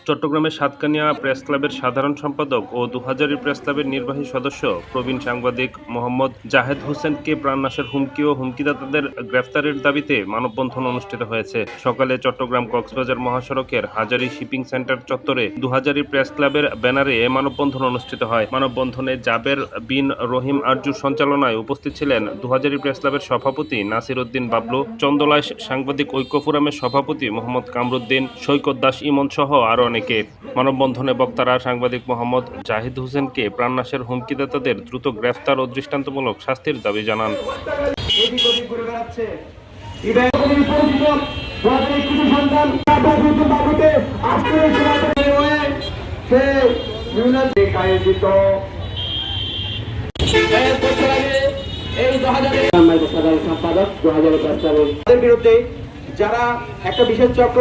চট্টগ্রামের সাতকানিয়া প্রেস ক্লাবের সাধারণ সম্পাদক ও ২০০০ প্রেস ক্লাবের নির্বাহী সদস্য প্রবীণ সাংবাদিক মোহাম্মদ জাহেদ হোসেনকে প্রাণনাশের হুমকি ও হুমকিদাতাদের গ্রেফতারের দাবিতে মানববন্ধন অনুষ্ঠিত হয়েছে। সকালে চট্টগ্রাম কক্সবাজার মহাসড়কের হাজারী শিপিং সেন্টার চত্বরে ২০০০ প্রেস ক্লাবের ব্যানারে এ মানববন্ধন অনুষ্ঠিত হয়। মানববন্ধনে জাবের বিন রহিম আরজুর সঞ্চালনায় উপস্থিত ছিলেন ২০০০ প্রেস ক্লাবের সভাপতি নাসির উদ্দিন বাবলু, চন্দলাইশ সাংবাদিক ঐক্য ফোরামের সভাপতি মোহাম্মদ কামরুদ্দিন, সৈকত দাস ইমন সহ আরো অনেকে। মানববন্ধনে বক্তারা সাংবাদিক মোহাম্মদ জাহিদ হোসেনকে প্রাণনাশের হুমকিদাতাদের দ্রুত গ্রেফতার ও দৃষ্টান্তমূলক শাস্তির দাবি জানান। বিরুদ্ধে যারা একটা বিশেষ চক্র